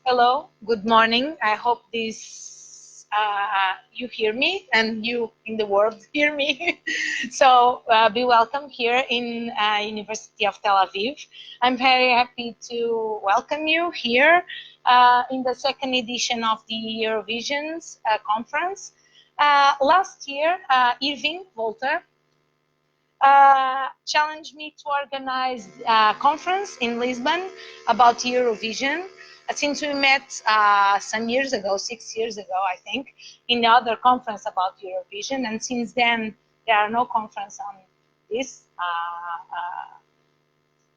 Hello, good morning. I hope this you hear me and you in the world hear me. So be welcome here in University of Tel Aviv. I'm very happy to welcome you here in the second edition of the Eurovisions conference. Last year, Irving Volter challenged me to organize a conference in Lisbon about Eurovision. Since we met some years ago, 6 years ago, I think, in the other conference about Eurovision, and since then there are no conference on this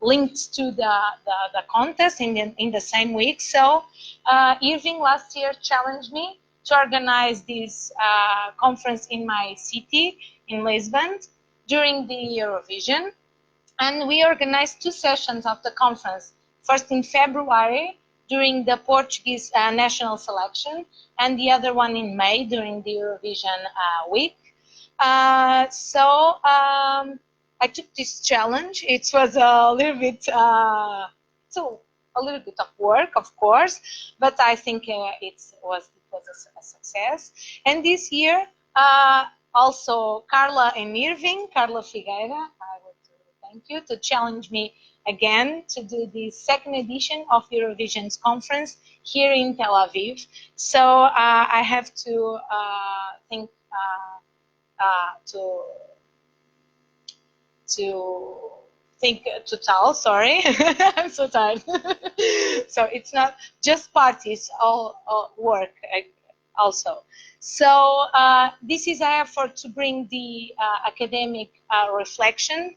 linked to the contest in the same week. So Irving last year challenged me to organize this conference in my city, in Lisbon, during the Eurovision. And we organized two sessions of the conference, first in February during the Portuguese national selection, and the other one in May during the Eurovision week. I took this challenge. It was a little bit a little bit of work, of course, but I think it was a success. And this year, also Carla and Irving, Carla Figueira, I would thank you to challenge me again to do the second edition of Eurovision's conference here in Tel Aviv. So I have to think to tell, sorry, I'm so tired. So it's not just parties, all work also. So this is an effort to bring the academic reflection,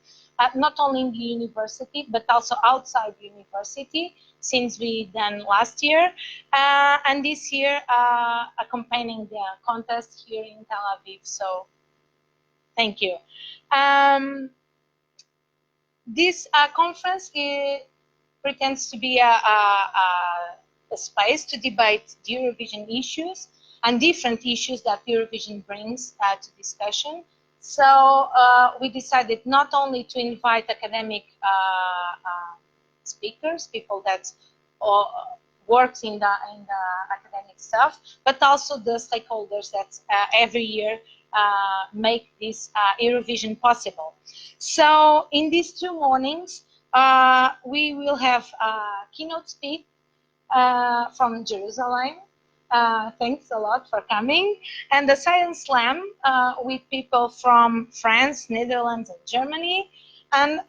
not only in the university, but also outside the university, since we done last year, and this year accompanying the contest here in Tel Aviv. So thank you. This conference pretends to be a space to debate the Eurovision issues and different issues that Eurovision brings to discussion. So we decided not only to invite academic speakers, people that works in the academic stuff, but also the stakeholders that every year make this Eurovision possible. So in these 2 mornings, we will have a keynote speech from Jerusalem. Thanks a lot for coming. And the Science Slam with people from France, Netherlands, and Germany. And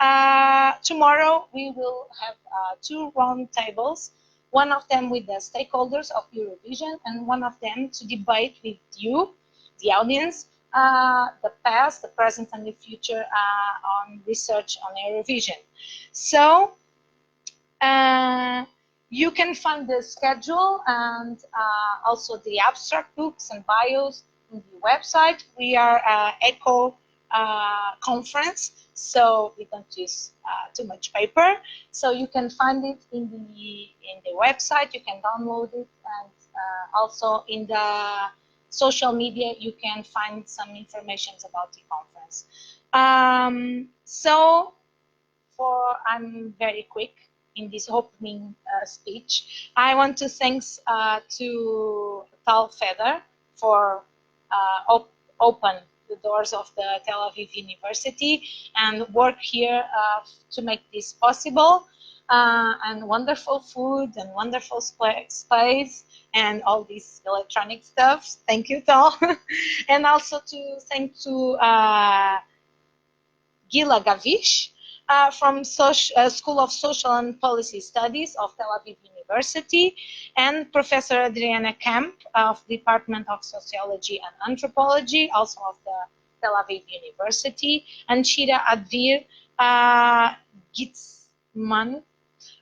tomorrow we will have 2 round tables, one of them with the stakeholders of Eurovision and one of them to debate with you, the audience, the past, the present, and the future on research on Eurovision. So you can find the schedule and also the abstract books and bios on the website. We are ECHO conference, so we don't use too much paper. So you can find it in the website. You can download it, and also in the social media, you can find some information about the conference. So I'm very quick in this opening speech. I want to thank to Tal Feder for open the doors of the Tel Aviv University and work here to make this possible. And wonderful food and wonderful space and all these electronic stuff. Thank you, Tal. And also to thank to Gila Gavish from School of Social and Policy Studies of Tel Aviv University, and Professor Adriana Kamp of the Department of Sociology and Anthropology, also of the Tel Aviv University, and Shira Advir Gitzman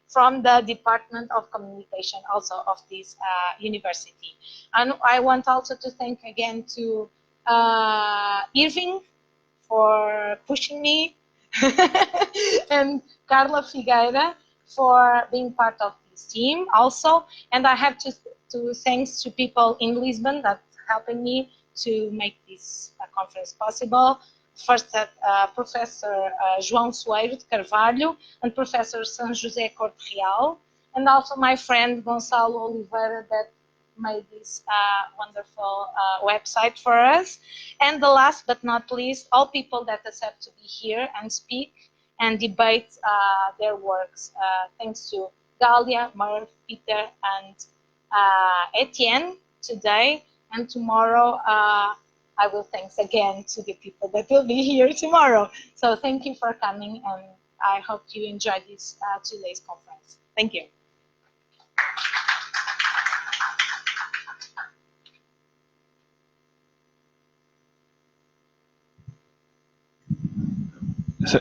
from the Department of Communication, also of this university. And I want also to thank again to Irving for pushing me and Carla Figueira for being part of this team also. And I have to thanks to people in Lisbon that helping me to make this conference possible. First, Professor João Soeiro de Carvalho and Professor San José Corte Real and also my friend Gonçalo Oliveira that made this wonderful website for us. And the last but not least, all people that accept to be here and speak and debate their works. Thanks to Galia, Murph, Peter, and Etienne today. And tomorrow, I will thanks again to the people that will be here tomorrow. So thank you for coming, and I hope you enjoyed this 2 days conference. Thank you.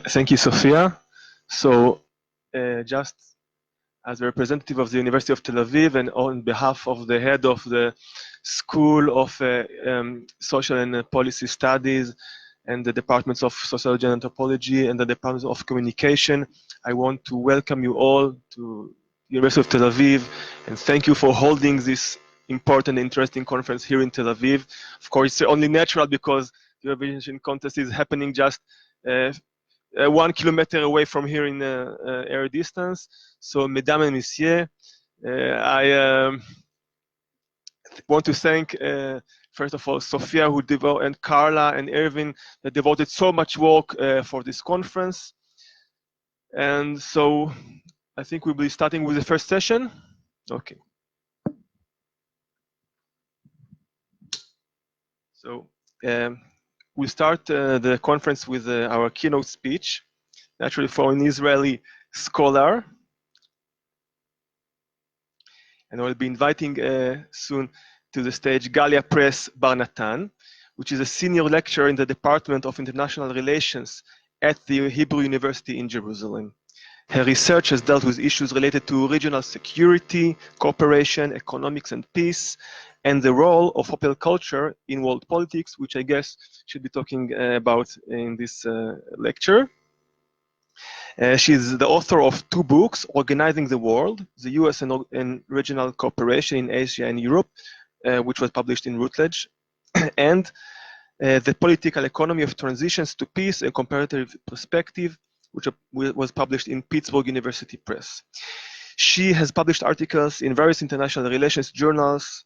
Thank you, Sofia. So, just as a representative of the University of Tel Aviv and on behalf of the head of the School of Social and Policy Studies and the Departments of Sociology and Anthropology and the Departments of Communication, I want to welcome you all to the University of Tel Aviv and thank you for holding this important, interesting conference here in Tel Aviv. Of course, it's only natural because the Eurovision contest is happening just 1 kilometer away from here in air distance. So, mesdames et messieurs, I want to thank, first of all, Sofia and Carla and Erwin that devoted so much work for this conference. And so, I think we'll be starting with the first session. Okay. So, we'll start the conference with our keynote speech, naturally for an Israeli scholar. And I'll be inviting soon to the stage Galia Press-Barnathan, which is a senior lecturer in the Department of International Relations at the Hebrew University in Jerusalem. Her research has dealt with issues related to regional security, cooperation, economics, and peace, and the role of popular culture in world politics, which I guess she'll be talking about in this lecture. She's the author of 2 books, Organizing the World, the US and Regional Cooperation in Asia and Europe, which was published in Routledge, and The Political Economy of Transitions to Peace, a Comparative Perspective, which was published in Pittsburgh University Press. She has published articles in various international relations journals,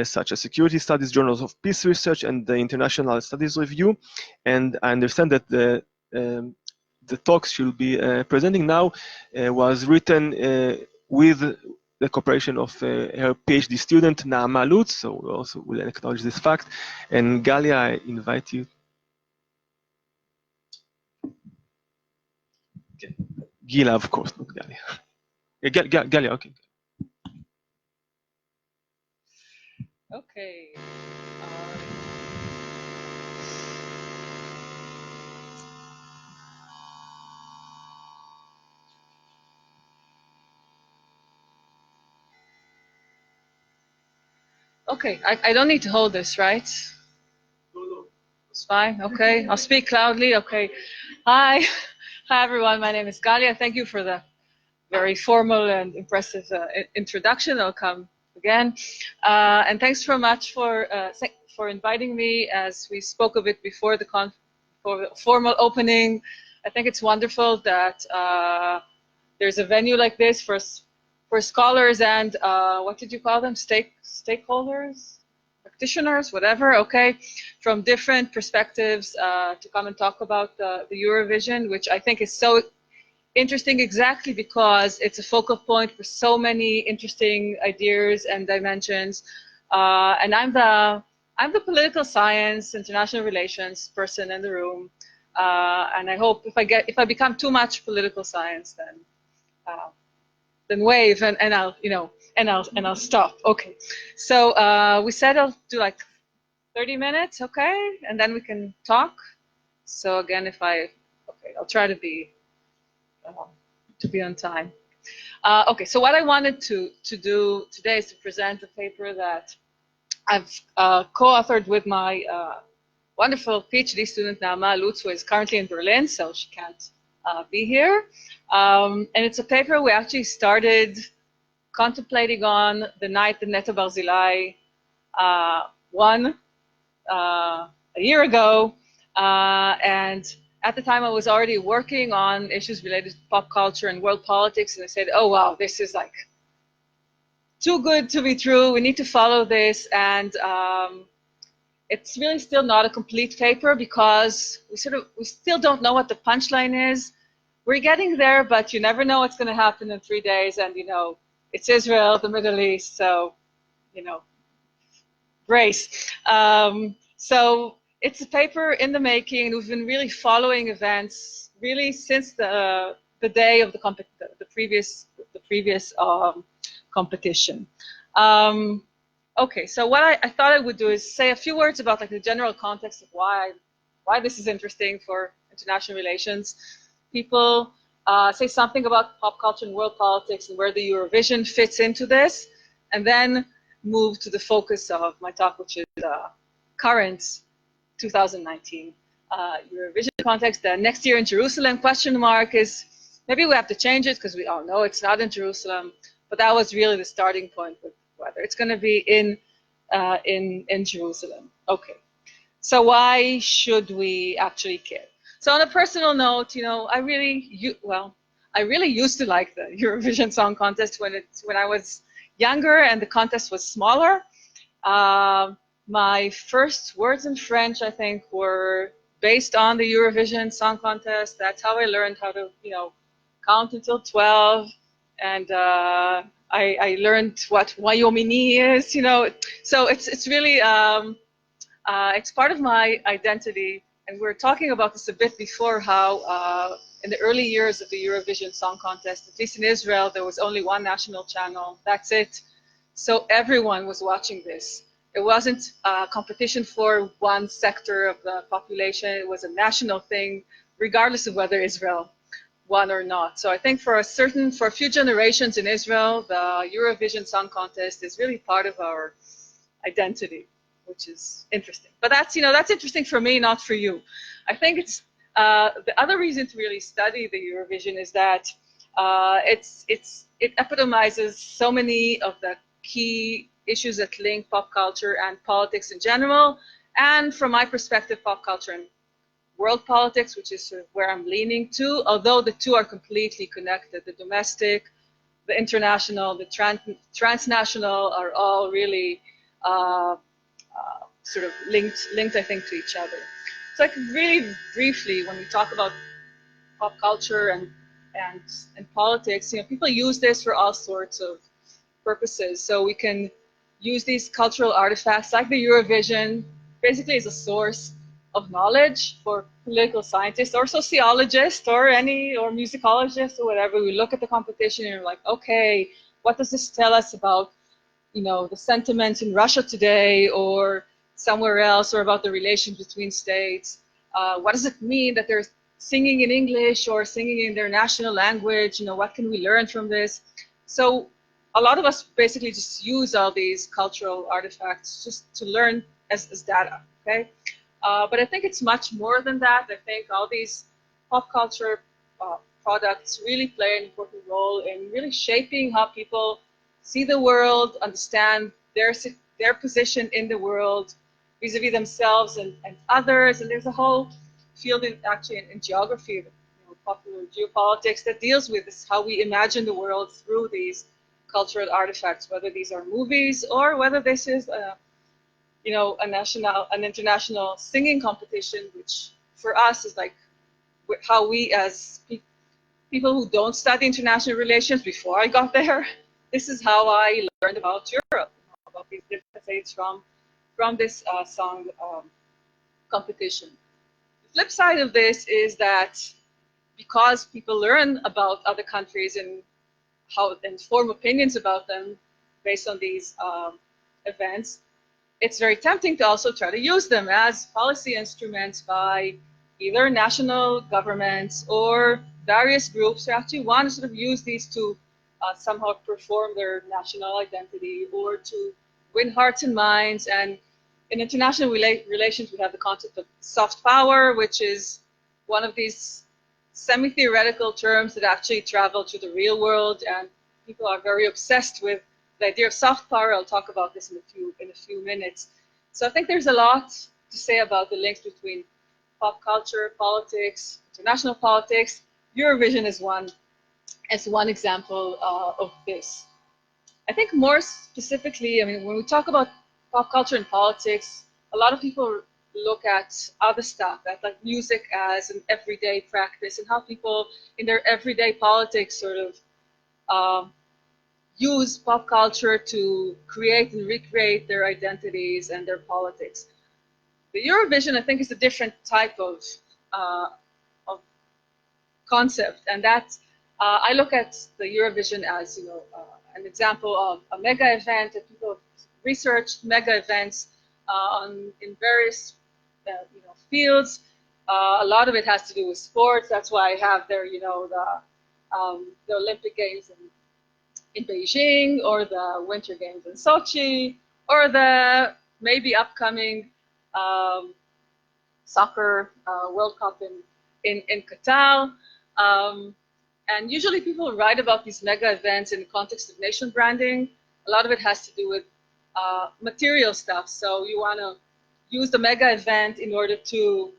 such as Security Studies, Journals of Peace Research, and the International Studies Review. And I understand that the talks she'll be presenting now was written with the cooperation of her PhD student, Naama Lutz, so we also will acknowledge this fact. And Galia, I invite you. Okay. Gila, of course, not Galia. Galia, okay. Okay. Okay, I don't need to hold this, right? No. It's fine. Okay, I'll speak loudly. Okay. Hi. Hi, everyone. My name is Galia. Thank you for the very formal and impressive introduction. I'll come again. And thanks so much for inviting me. As we spoke a bit before the formal opening, I think it's wonderful that there's a venue like this for scholars and what did you call them? Stakeholders? Practitioners, whatever, okay, from different perspectives to come and talk about the Eurovision, which I think is so interesting exactly because it's a focal point for so many interesting ideas and dimensions. And I'm the political science, international relations person in the room. And I hope if I become too much political science, then wave and I'll stop. Okay, so we said I'll do like 30 minutes, okay, and then we can talk. So again, I'll try to be on time. Okay, so what I wanted to do today is to present a paper that I've co-authored with my wonderful PhD student Naama Lutz, who is currently in Berlin, so she can't be here. And it's a paper we actually started contemplating on the night that Netta Barzilai won a year ago. And at the time I was already working on issues related to pop culture and world politics, and I said, oh wow, this is like too good to be true. We need to follow this, and it's really still not a complete paper because we still don't know what the punchline is. We're getting there, but you never know what's going to happen in 3 days, and you know, it's Israel, the Middle East, so you know, brace. So it's a paper in the making. We've been really following events really since the day of the previous competition. Okay, so what I thought I would do is say a few words about like the general context of why this is interesting for international relations. People say something about pop culture and world politics and where the Eurovision fits into this, and then move to the focus of my talk, which is current 2019 Eurovision context. The next year in Jerusalem question mark is, maybe we have to change it because we all know it's not in Jerusalem, but that was really the starting point with whether it's going to be in Jerusalem. Okay, so why should we actually care? So on a personal note, you know, I really used to like the Eurovision Song Contest when I was younger and the contest was smaller. My first words in French, I think, were based on the Eurovision Song Contest. That's how I learned how to, you know, count until 12, and I learned what Wyomini is, you know. So it's really it's part of my identity. And we were talking about this a bit before, how in the early years of the Eurovision Song Contest, at least in Israel, there was only one national channel. That's it. So everyone was watching this. It wasn't a competition for one sector of the population. It was a national thing, regardless of whether Israel won or not. So I think for a few generations in Israel, the Eurovision Song Contest is really part of our identity, which is interesting. But that's, you know, that's interesting for me, not for you. I think it's the other reason to really study the Eurovision is that it epitomizes so many of the key issues that link pop culture and politics in general, and from my perspective, pop culture and world politics, which is sort of where I'm leaning to, although the two are completely connected. The domestic, the international, the transnational are all really sort of linked, I think, to each other. So like really briefly, when we talk about pop culture and politics, you know, people use this for all sorts of purposes. So we can use these cultural artifacts like the Eurovision basically as a source of knowledge for political scientists or sociologists or musicologists or whatever. We look at the competition and we're like, okay, what does this tell us about, you know, the sentiments in Russia today or somewhere else, or about the relations between states? What does it mean that they're singing in English or singing in their national language? You know, what can we learn from this? So a lot of us basically just use all these cultural artifacts just to learn as data, okay? But I think it's much more than that. I think all these pop culture products really play an important role in really shaping how people see the world, understand their position in the world vis-a-vis themselves and others. And there's a whole field in geography, you know, popular geopolitics, that deals with this, how we imagine the world through these cultural artifacts, whether these are movies or whether this is you know, an international singing competition, which for us is like how we as people who don't study international relations, before I got there, this is how I learned about Europe, about these different states from this song competition. The flip side of this is that because people learn about other countries and form opinions about them based on these events, it's very tempting to also try to use them as policy instruments by either national governments or various groups who actually want to sort of use these to somehow perform their national identity or to win hearts and minds. And in international relations, we have the concept of soft power, which is one of these semi-theoretical terms that actually travel to the real world, and people are very obsessed with the idea of soft power. I'll talk about this in a few minutes. So I think there's a lot to say about the links between pop culture, politics, international politics. Eurovision is one example of this. I think more specifically, I mean, when we talk about pop culture and politics, a lot of people look at other stuff, at like music as an everyday practice, and how people in their everyday politics sort of use pop culture to create and recreate their identities and their politics. The Eurovision, I think, is a different type of concept, and that I look at the Eurovision as, you know, an example of a mega event that people researched mega events in various you know, fields. A lot of it has to do with sports. That's why I have there, you know, the Olympic Games in Beijing, or the Winter Games in Sochi, or the maybe upcoming soccer World Cup in Qatar. And usually people write about these mega events in the context of nation branding. A lot of it has to do with material stuff. So you want to use the mega event in order to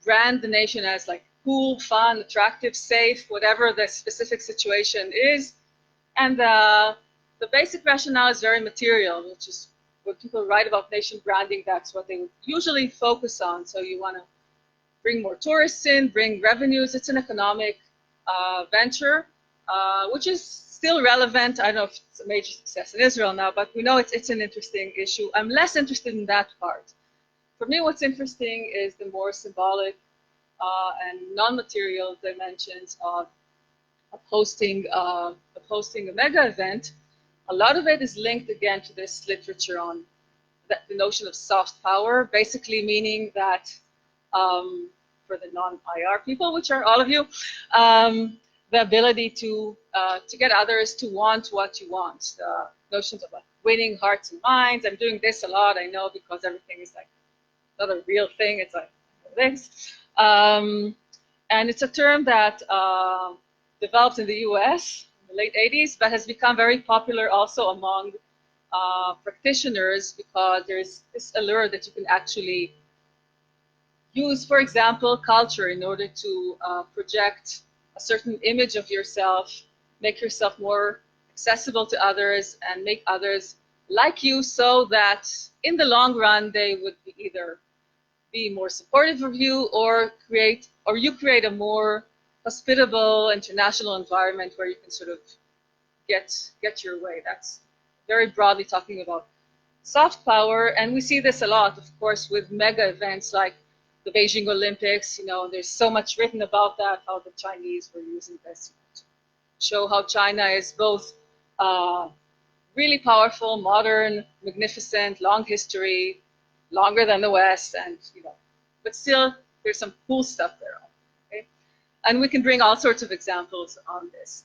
brand the nation as like cool, fun, attractive, safe, whatever the specific situation is. And the basic rationale is very material, which is when people write about nation branding, that's what they would usually focus on. So you want to bring more tourists in, bring revenues. It's an economic venture, which is still relevant. I don't know if it's a major success in Israel now, but we know it's an interesting issue. I'm less interested in that part. For me, what's interesting is the more symbolic and non-material dimensions of hosting a mega event. A lot of it is linked again to this literature on the notion of soft power, basically meaning that for the non-IR people, which are all of you, the ability to get others to want what you want. The notions of like winning hearts and minds. I'm doing this a lot, I know, because everything is like not a real thing. It's like this. And it's a term that developed in the US in the late 80s, but has become very popular also among practitioners, because there's this allure that you can actually use, for example, culture in order to project a certain image of yourself, make yourself more accessible to others, and make others like you, so that in the long run they would either be more supportive of you, or you create a more hospitable international environment where you can sort of get your way. That's very broadly talking about soft power, and we see this a lot, of course, with mega events like the Beijing Olympics. You know, there's so much written about that, how the Chinese were using this to show how China is both really powerful, modern, magnificent, long history, longer than the West, and you know, but still there's some cool stuff there. Okay, and we can bring all sorts of examples on this.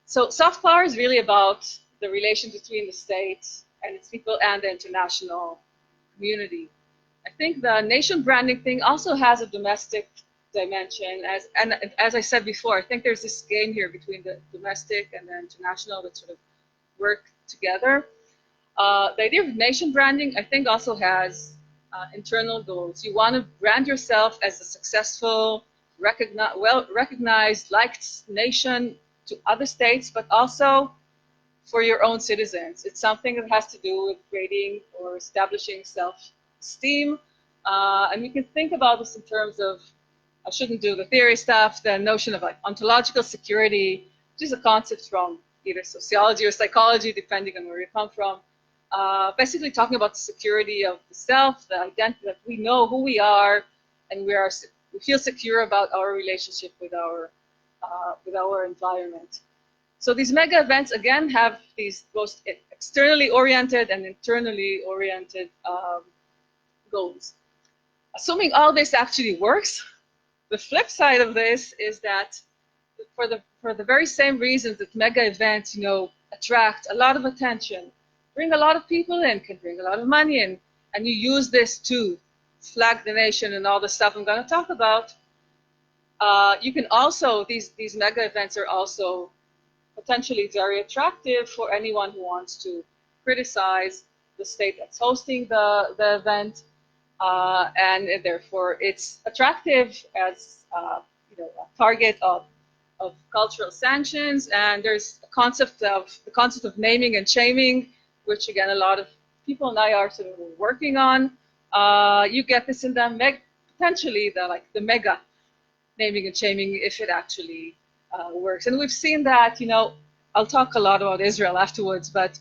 So soft power is really about the relation between the state and its people and the international community. I think the nation branding thing also has a domestic dimension, and as I said before, I think there's this game here between the domestic and the international that sort of work together. The idea of nation branding, I think, also has internal goals. You want to brand yourself as a successful, well-recognized, liked nation to other states, but also for your own citizens. It's something that has to do with creating or establishing self-esteem. And we can think about this in terms of, I shouldn't do the theory stuff, the notion of like ontological security, which is a concept from either sociology or psychology, depending on where you come from. Basically talking about the security of the self, the identity, that we know who we are, and we feel secure about our relationship with our environment. So these mega events, again, have these both externally oriented and internally oriented goals. Assuming all this actually works, the flip side of this is that for the very same reasons that mega events, you know, attract a lot of attention, bring a lot of people in, can bring a lot of money in, and you use this to flag the nation and all the stuff I'm going to talk about, you can also, these mega events are also potentially very attractive for anyone who wants to criticize the state that's hosting the event. and therefore it's attractive as a target of cultural sanctions. And there's a concept of the concept of naming and shaming, which again a lot of people now are sort of working on. You get this in the potentially the mega naming and shaming if it actually works. And we've seen that, I'll talk a lot about Israel afterwards, but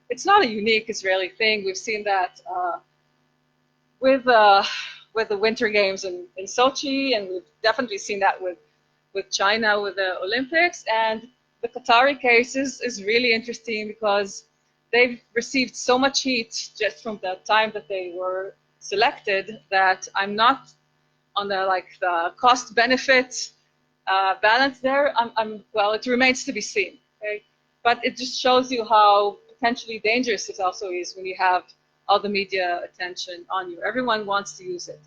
it's not a unique Israeli thing. We've seen that with the Winter Games in Sochi, and we've definitely seen that with China with the Olympics. And the Qatari case is really interesting because they've received so much heat just from the time that they were selected that I'm not on the cost benefit balance there. Well, it remains to be seen. Okay, but it just shows you how potentially dangerous it also is when you have all the media attention on you. Everyone wants to use it.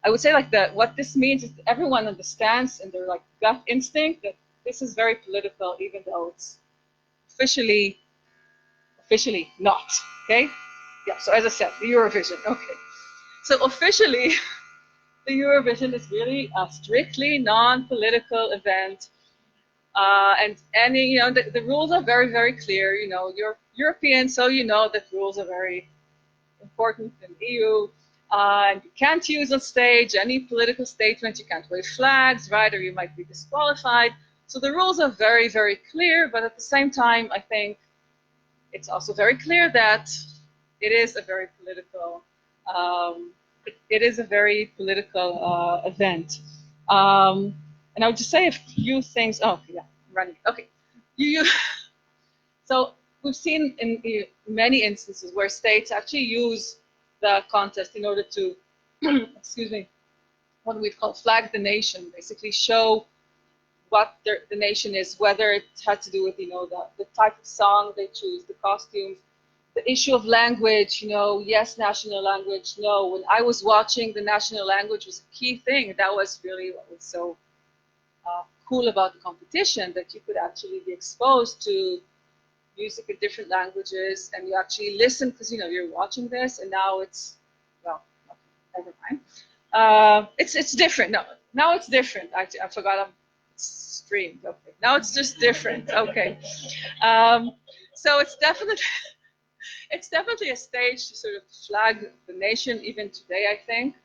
I would say what this means is everyone understands in their gut instinct that this is very political, even though it's officially not. Okay, yeah. So as I said, the Eurovision. Okay, so officially, the Eurovision is really a strictly non-political event, and the rules are very, very clear. You're European, so that rules are very important in the EU. And you can't use on stage any political statement. You can't wave flags, right? Or you might be disqualified. So the rules are very, very clear. But at the same time, I think it's also very clear that it is a very political. It is a very political event. And I would just say a few things. Oh, yeah, I'm running. Okay, So we've seen in many instances where states actually use the contest in order to, excuse me, what we call flag the nation, basically show what the nation is, whether it had to do with, the type of song they choose, the costumes, the issue of language, yes, national language, no. When I was watching, the national language was a key thing. That was really what was so cool about the competition, that you could actually be exposed to music in different languages, and you actually listen because you're watching this, and now it's never mind. It's different. No, now it's different. I forgot it's streamed. Okay, now it's just different. Okay, so it's definitely a stage to sort of flag the nation even today. I think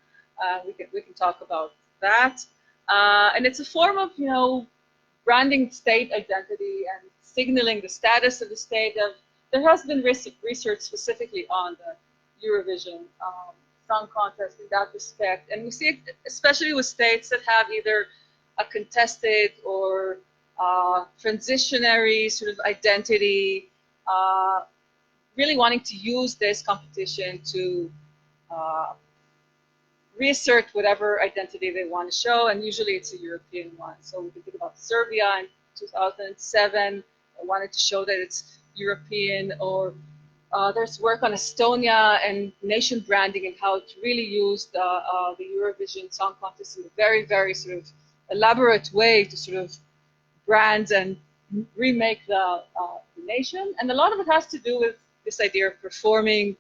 we can talk about that, and it's a form of branding state identity and signaling the status of the state. There has been research specifically on the Eurovision Song Contest in that respect, and we see it especially with states that have either a contested or transitionary sort of identity, really wanting to use this competition to reassert whatever identity they want to show, and usually it's a European one. So we can think about Serbia in 2007. I wanted to show that it's European, or there's work on Estonia and nation branding and how to really use the Eurovision Song Contest in a very, very sort of elaborate way to sort of brand and remake the nation. And a lot of it has to do with this idea of performing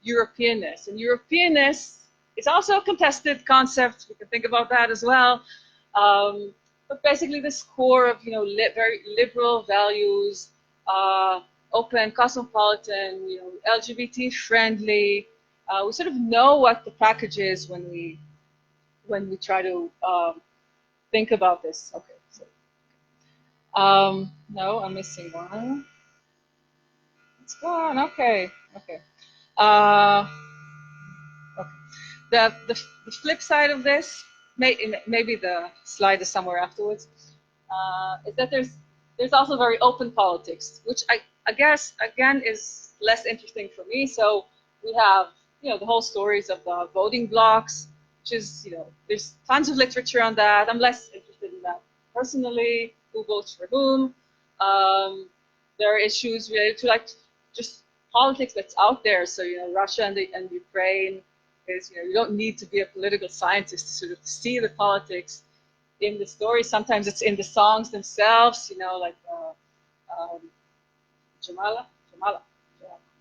Europeanness. And Europeanness is also a contested concept. We can think about that as well. But basically this core of very liberal values, open, cosmopolitan, LGBT friendly. We sort of know what the package is when we try to think about this. Okay. So, no, I'm missing one. It's gone. Okay. Okay. Okay. The flip side of this, maybe the slide is somewhere afterwards, is that there's also very open politics, which I guess again is less interesting for me. So we have the whole stories of the voting blocks, which is there's tons of literature on that. I'm less interested in that personally. Who votes for whom? There are issues related to just politics that's out there. So Russia and Ukraine is you don't need to be a political scientist to sort of see the politics in the story. Sometimes it's in the songs themselves. Like Jamala,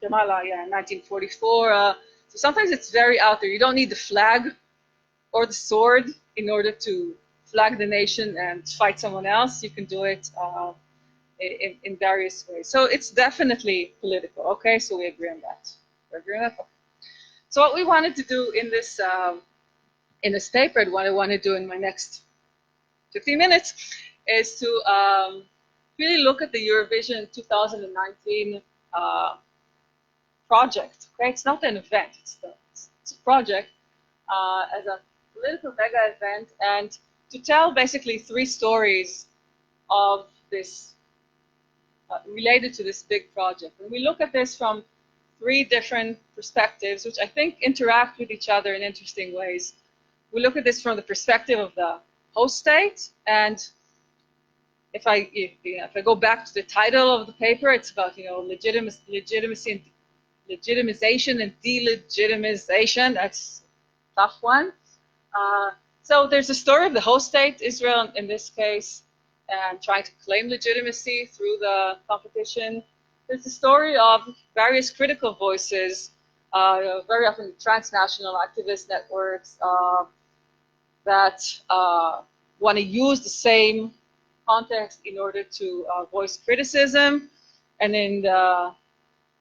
yeah, in 1944. So sometimes it's very out there. You don't need the flag or the sword in order to flag the nation and fight someone else. You can do it in various ways. So it's definitely political. Okay, so we agree on that. We agree on that. Okay. So what we wanted to do in this paper, and what I want to do in my next 15 minutes, is to really look at the Eurovision 2019 project. Okay, it's not an event; it's a project as a political mega event, and to tell basically 3 stories of this related to this big project. And we look at this from 3 different perspectives, which I think interact with each other in interesting ways. We look at this from the perspective of the host state, and if I go back to the title of the paper, it's about legitimacy and legitimization and delegitimization. That's a tough one. So there's a story of the host state, Israel in this case, and trying to claim legitimacy through the competition. There's a story of various critical voices, very often transnational activist networks that want to use the same context in order to voice criticism. And in the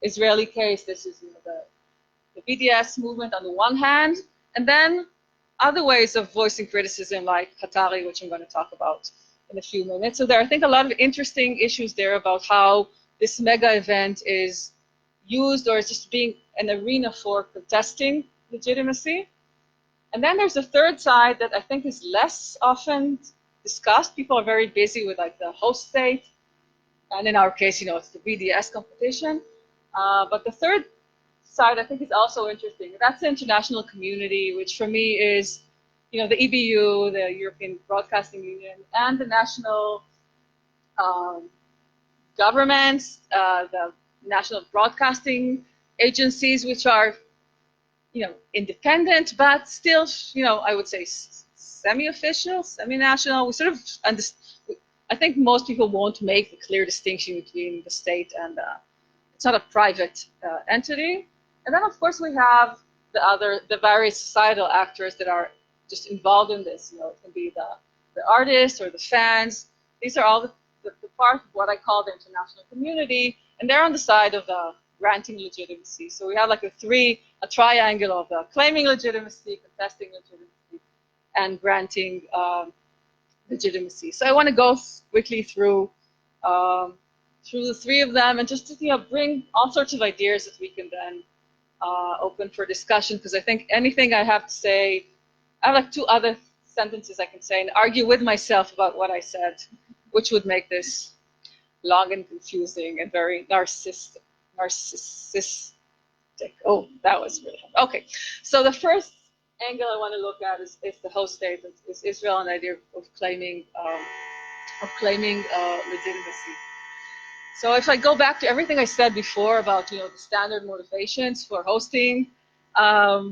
Israeli case, this is the BDS movement on the one hand, and then other ways of voicing criticism like Qatari, which I'm going to talk about in a few minutes. So there are, I think, a lot of interesting issues there about how this mega event is used or is just being an arena for contesting legitimacy. And then there's a third side that I think is less often discussed. People are very busy with like the host state, and in our case, it's the BDS competition. But the third side I think is also interesting. That's the international community, which for me is, the EBU, the European Broadcasting Union, and the national governments, the national broadcasting agencies, which are, independent, but still, I would say semi-official, semi-national. We sort of I think most people won't make the clear distinction between the state and it's not a private entity. And then, of course, we have the various societal actors that are just involved in this. It can be the artists or the fans. These are all the part of what I call the international community, and they're on the side of the granting legitimacy. So we have like a triangle of claiming legitimacy, contesting legitimacy, and granting legitimacy. So I want to go quickly through the 3 of them, and just to bring all sorts of ideas that we can then open for discussion, because I think anything I have to say, I have like 2 other sentences I can say and argue with myself about what I said, which would make this long and confusing and very narcissistic. Oh, that was really hard. Okay, so the first angle I want to look at is the host state, is Israel, and the idea of claiming legitimacy. So if I go back to everything I said before about the standard motivations for hosting a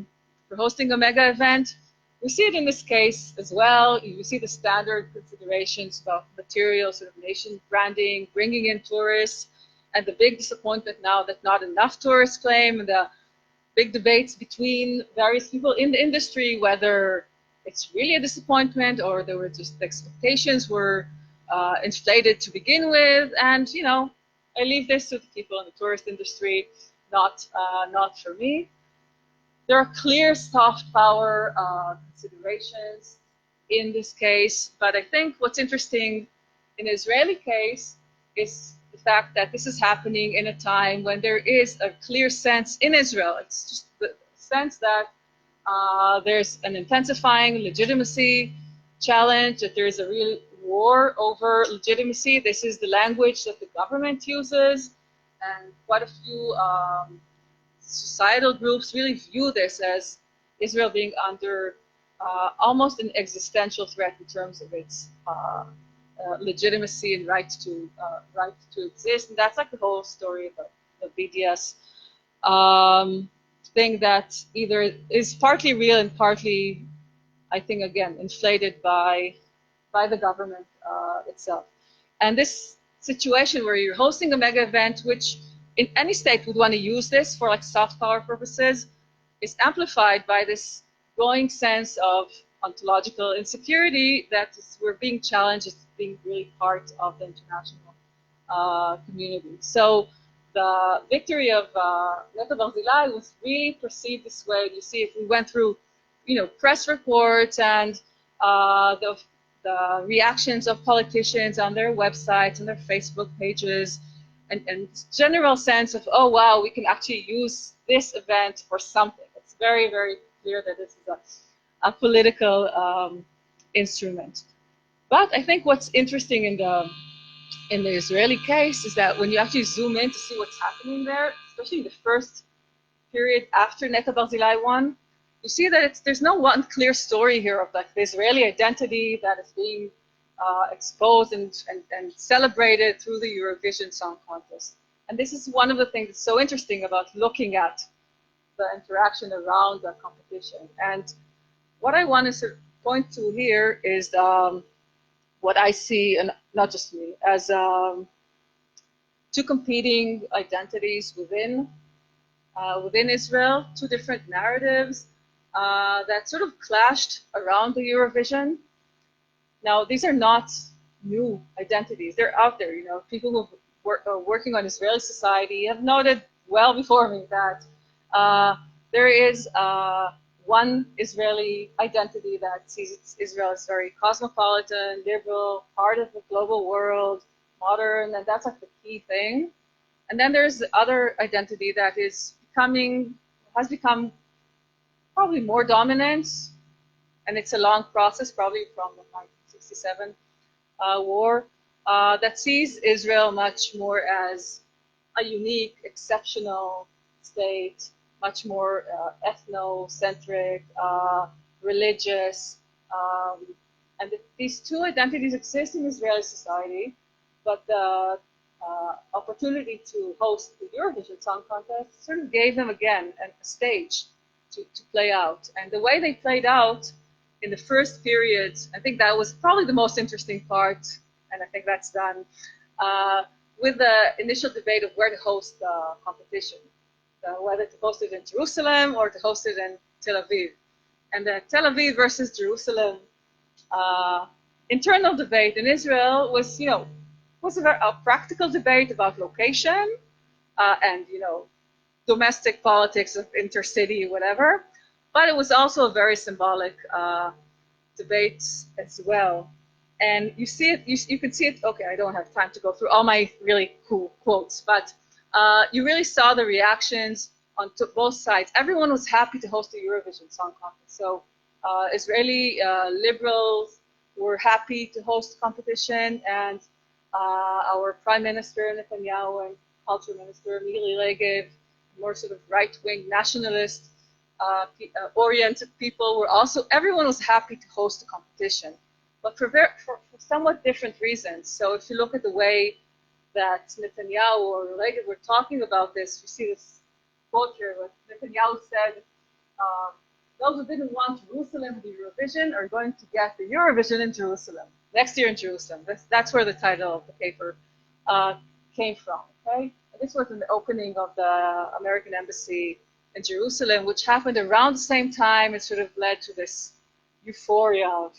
mega event, we see it in this case as well. You see the standard considerations about material, sort of nation branding, bringing in tourists, and the big disappointment now that not enough tourists claim, and the big debates between various people in the industry whether it's really a disappointment or there were just expectations were inflated to begin with. And I leave this to the people in the tourist industry, not for me. There are clear soft power considerations in this case, but I think what's interesting in the Israeli case is the fact that this is happening in a time when there is a clear sense in Israel. It's just the sense that there's an intensifying legitimacy challenge, that there's a real war over legitimacy. This is the language that the government uses, and quite a few societal groups really view this as Israel being under almost an existential threat in terms of its legitimacy and right to exist. And that's like the whole story of the BDS thing that either is partly real and partly, I think, again, inflated by the government itself. And this situation where you're hosting a mega event, which in any state would want to use this for like soft power purposes, is amplified by this growing sense of ontological insecurity that we're being challenged as being really part of the international community. So the victory of Netta Barzilai was really perceived this way. You see, if we went through, press reports and the reactions of politicians on their websites and their Facebook pages, and general sense of, oh wow, we can actually use this event for something. It's very, very clear that this is a political instrument. But I think what's interesting in the Israeli case is that when you actually zoom in to see what's happening there, especially in the first period after Netta Barzilai won, you see that there's no one clear story here of like the Israeli identity that is being exposed and celebrated through the Eurovision Song Contest. And this is one of the things that's so interesting about looking at the interaction around the competition. And what I want to point to here is what I see, and not just me, as two competing identities within Israel, two different narratives that sort of clashed around the Eurovision. Now, these are not new identities. They're out there. People who are working on Israeli society have noted well before me that there is one Israeli identity that sees Israel as very cosmopolitan, liberal, part of the global world, modern, and that's like the key thing. And then there's the other identity that has become probably more dominant, and it's a long process, probably from the 1967 war, that sees Israel much more as a unique, exceptional state, much more ethnocentric, religious, and these two identities exist in Israeli society, but the opportunity to host the Eurovision Song Contest sort of gave them again a stage to play out. And the way they played out in the first period, I think that was probably the most interesting part, and I think that's done with the initial debate of where to host the competition, whether to host it in Jerusalem or to host it in Tel Aviv. And the Tel Aviv versus Jerusalem internal debate in Israel was, a practical debate about location and, domestic politics of intercity, whatever. But it was also a very symbolic debate as well. And you see it, you can see it, okay, I don't have time to go through all my really cool quotes, but you really saw the reactions on both sides. Everyone was happy to host the Eurovision Song Contest. So Israeli liberals were happy to host the competition, and our Prime Minister Netanyahu and Culture Minister Miri Regev, more sort of right-wing nationalist oriented people were also, everyone was happy to host the competition, but for somewhat different reasons. So if you look at the way that Netanyahu or Regev were talking about this, you see this quote here, what Netanyahu said, those who didn't want Jerusalem in the Eurovision are going to get the Eurovision in Jerusalem, next year in Jerusalem. That's where the title of the paper came from, okay? And this was in the opening of the American Embassy in Jerusalem, which happened around the same time. It sort of led to this euphoria of,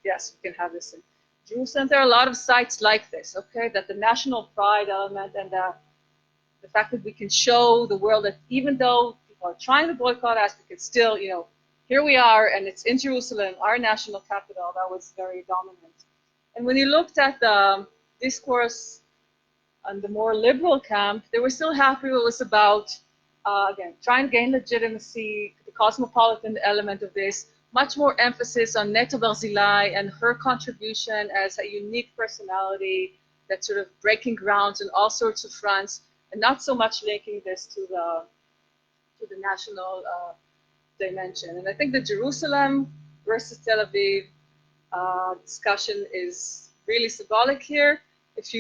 yes, we can have this in Jerusalem. There are a lot of sites like this, okay, that the national pride element and the fact that we can show the world that even though people are trying to boycott us, we can still, here we are, and it's in Jerusalem, our national capital. That was very dominant. And when you looked at the discourse on the more liberal camp, they were still happy. It was about, again, trying to gain legitimacy, the cosmopolitan element of this, much more emphasis on Netta Barzilai and her contribution as a unique personality that's sort of breaking grounds in all sorts of fronts, and not so much linking this to the national dimension. And I think the Jerusalem versus Tel Aviv discussion is really symbolic here. If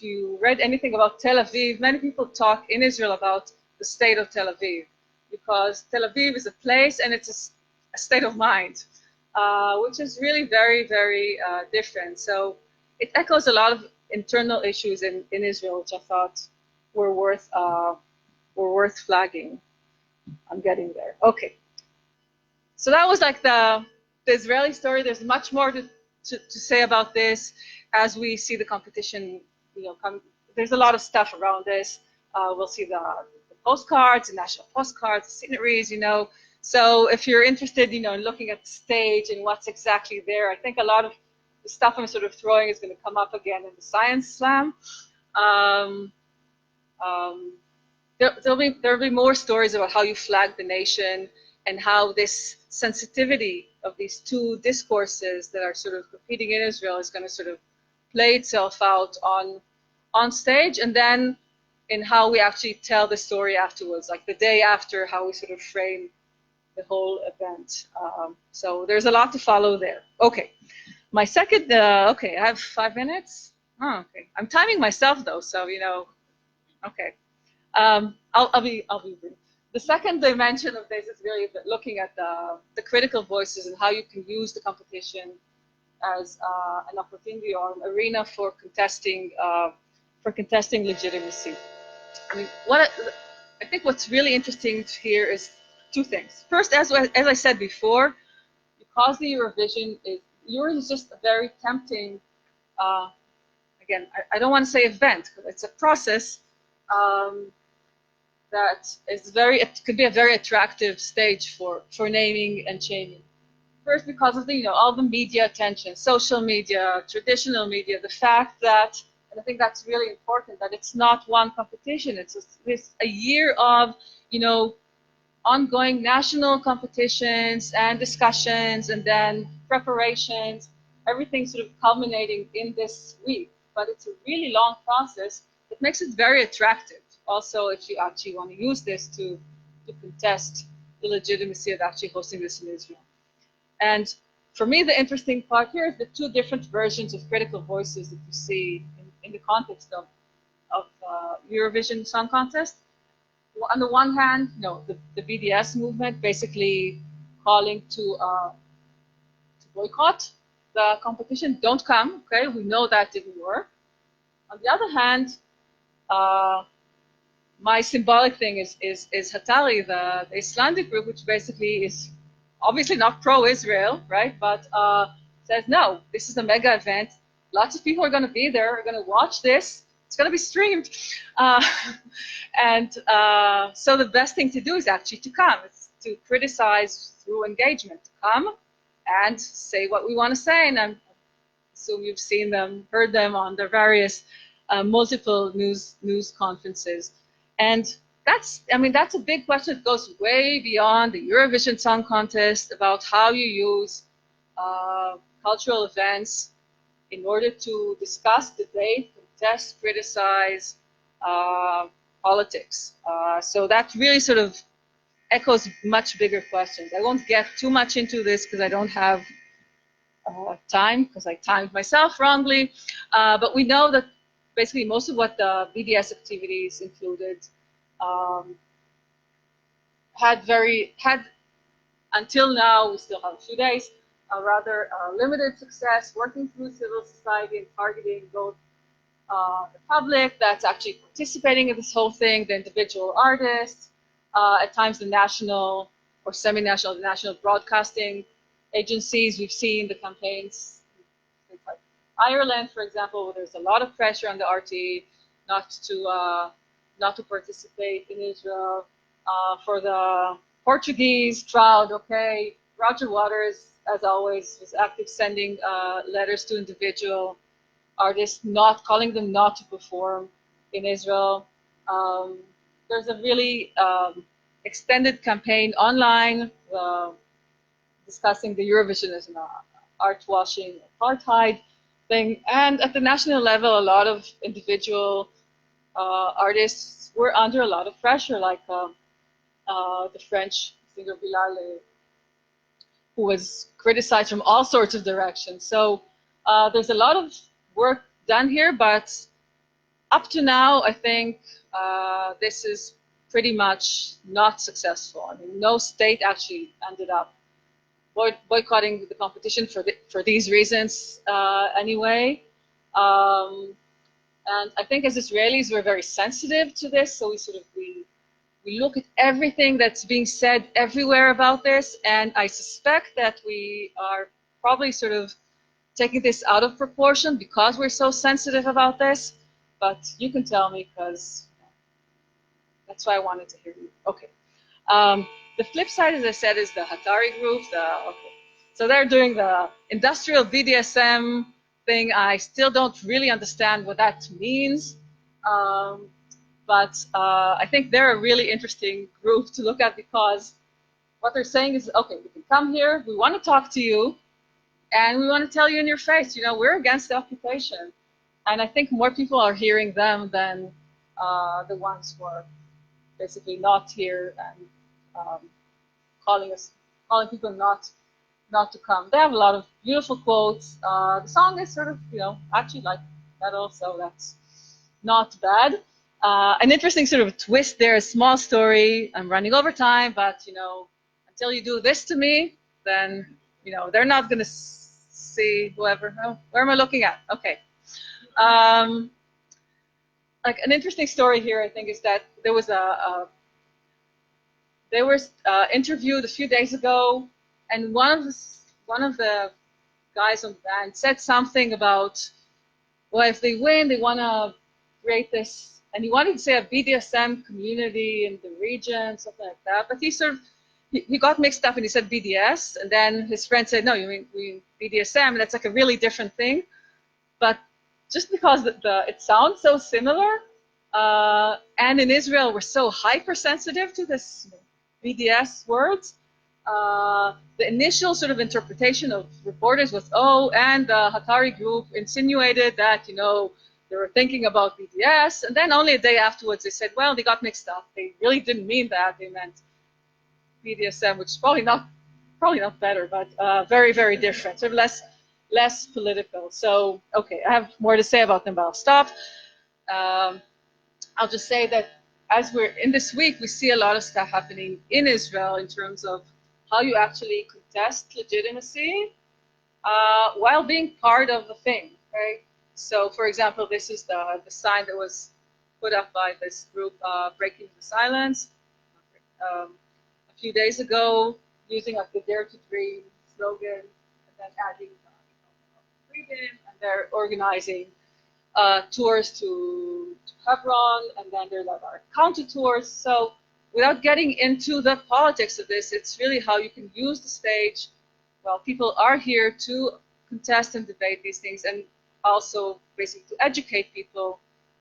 you read anything about Tel Aviv, many people talk in Israel about the state of Tel Aviv, because Tel Aviv is a place and it's a state of mind, which is really very, very different. So it echoes a lot of internal issues in Israel, which I thought were worth flagging. I'm getting there. Okay. So that was like the Israeli story. There's much more to say about this as we see the competition, there's a lot of stuff around this. We'll see the postcards, the national postcards, the sceneries, So if you're interested, in looking at the stage and what's exactly there, I think a lot of the stuff I'm sort of throwing is going to come up again in the Science Slam. There'll be more stories about how you flag the nation and how this sensitivity of these two discourses that are sort of competing in Israel is going to sort of play itself out on stage, and then in how we actually tell the story afterwards, like the day after, how we sort of frame the whole event. So there's a lot to follow there. Okay, my second. Okay, I have 5 minutes. Oh, okay, I'm timing myself though, so Okay, I'll be brief. The second dimension of this is really looking at the critical voices and how you can use the competition as an opportunity or an arena for contesting legitimacy. I mean, I think what's really interesting here is two things. First, as I said before, because the Eurovision is just a very tempting. Again, I don't want to say event, because it's a process. That is it could be a very attractive stage for naming and shaming. First, because of the all the media attention, social media, traditional media, the fact that, and I think that's really important, that it's not one competition. It's a year of ongoing national competitions and discussions, and then preparations, everything sort of culminating in this week. But it's a really long process. It makes it very attractive. Also, if you actually want to use this to contest the legitimacy of actually hosting this in Israel. And for me, the interesting part here is the two different versions of critical voices that you see in the context of Eurovision Song Contest. On the one hand, the BDS movement basically calling to boycott the competition. Don't come, okay? We know that didn't work. On the other hand, my symbolic thing is Hatari, the Icelandic group, which basically is obviously not pro-Israel, right? But says, no, this is a mega event. Lots of people are going to be there, are going to watch this. It's going to be streamed. So the best thing to do is actually to come. It's to criticize through engagement. To come and say what we want to say. And I assume you've seen them, heard them on the various multiple news conferences. And that's a big question that goes way beyond the Eurovision Song Contest about how you use cultural events in order to discuss, debate, contest, criticize politics. So that really sort of echoes much bigger questions. I won't get too much into this because I don't have time, because I timed myself wrongly. But we know that basically most of what the BDS activities included had until now, we still have a few days, a rather limited success working through civil society and targeting both the public that's actually participating in this whole thing, the individual artists, at times the national or semi-national, the national broadcasting agencies. We've seen the campaigns in like Ireland, for example, where there's a lot of pressure on the RT not to participate in Israel. For the Portuguese crowd, okay, Roger Waters, as always, was active sending letters to individual artists, not calling them not to perform in Israel. There's a really extended campaign online discussing the Eurovision as an art-washing apartheid thing. And at the national level, a lot of individual artists were under a lot of pressure, like the French singer Bilal, who was criticized from all sorts of directions. So there's a lot of work done here, but up to now, I think this is pretty much not successful. I mean, no state actually ended up boycotting the competition for these reasons anyway. And I think as Israelis, we're very sensitive to this, so we We look at everything that's being said everywhere about this, and I suspect that we are probably sort of taking this out of proportion because we're so sensitive about this. But you can tell me, because that's why I wanted to hear you. Okay. The flip side, as I said, is the Hatari group. So they're doing the industrial BDSM thing. I still don't really understand what that means. But I think they're a really interesting group to look at, because what they're saying is, okay, we can come here, we want to talk to you, and we want to tell you in your face, we're against the occupation. And I think more people are hearing them than the ones who are basically not here and calling people not to come. They have a lot of beautiful quotes. The song is sort of, actually like metal, so that's not bad. An interesting sort of twist there, a small story. I'm running over time, but until you do this to me, then they're not going to see whoever. Oh, where am I looking at? Okay. Like an interesting story here, I think, is that there was they were interviewed a few days ago, and one of the guys on the band said something about, well, if they win, they want to create this, and he wanted to say a BDSM community in the region, something like that. But he got mixed up and he said BDS, and then his friend said, no, you mean BDSM, and that's like a really different thing. But just because it sounds so similar, and in Israel we're so hypersensitive to this BDS words, the initial sort of interpretation of reporters was, oh, and the Hatari group insinuated that, they were thinking about BDS, and then only a day afterwards they said, well, they got mixed up. They really didn't mean that. They meant BDSM, which is probably not better, but very, very different, sort of less political. So, okay, I have more to say about them, but I'll stop. I'll just say that as we're in this week, we see a lot of stuff happening in Israel in terms of how you actually contest legitimacy while being part of the thing, right? So, for example, this is the sign that was put up by this group, Breaking the Silence, a few days ago, using like the Dare to Dream slogan, and then adding freedom, and they're organizing tours to Hebron, and then there are counter tours. So without getting into the politics of this, it's really how you can use the stage while people are here to contest and debate these things, and also basically to educate people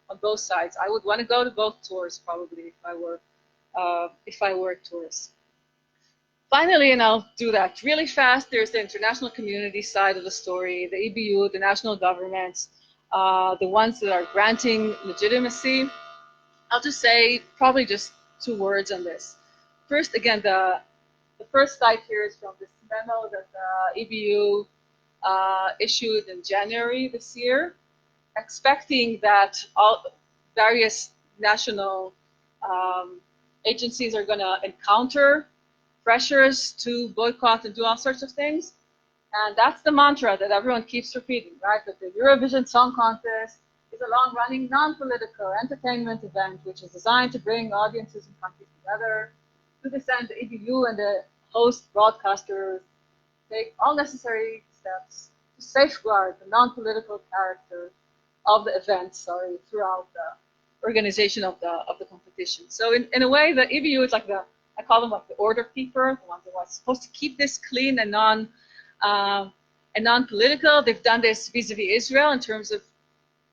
on both sides. I would want to go to both tours probably if I were a tourist. Finally, and I'll do that really fast, there's the international community side of the story, the EBU, the national governments, the ones that are granting legitimacy. I'll just say probably just 2 words on this. First, again, the first slide here is from this memo that the EBU issued in January this year, expecting that all various national agencies are going to encounter pressures to boycott and do all sorts of things. And that's the mantra that everyone keeps repeating, right? That the Eurovision Song Contest is a long-running, non-political entertainment event which is designed to bring audiences and countries together. To this end, the EBU and the host broadcasters take all necessary steps to safeguard the non-political character of the event, throughout the organization of the competition. So in a way, the EBU is like I call them like the order keeper, the ones that are supposed to keep this clean and non-political. They've done this vis-a-vis Israel in terms of,